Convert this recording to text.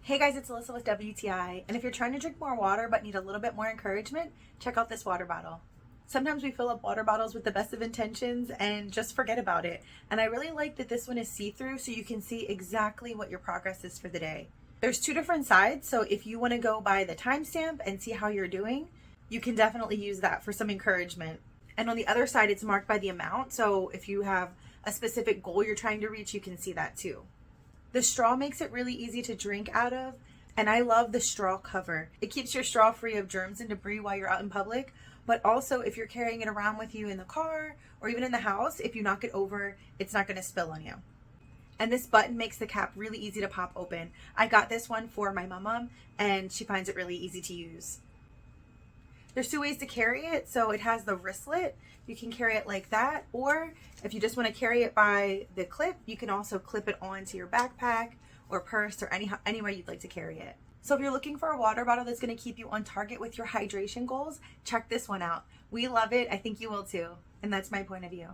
Hey guys, it's Alyssa with WTI, and if you're trying to drink more water but need a little bit more encouragement, check out this water bottle. Sometimes we fill up water bottles with the best of intentions and just forget about it. And I really like that this one is see-through so you can see exactly what your progress is for the day. There's two different sides, so if you want to go by the timestamp and see how you're doing, you can definitely use that for some encouragement. And on the other side, it's marked by the amount, so if you have a specific goal you're trying to reach, you can see that too. The straw makes it really easy to drink out of, and I love the straw cover. It keeps your straw free of germs and debris while you're out in public, but also if you're carrying it around with you in the car or even in the house, if you knock it over, it's not going to spill on you. And this button makes the cap really easy to pop open. I got this one for my mama, and she finds it really easy to use. There's two ways to carry it. So it has the wristlet. You can carry it like that, or if you just want to carry it by the clip, you can also clip it onto your backpack or purse or anywhere you'd like to carry it. So if you're looking for a water bottle that's going to keep you on target with your hydration goals, check this one out. We love it. I think you will too. And that's my point of view.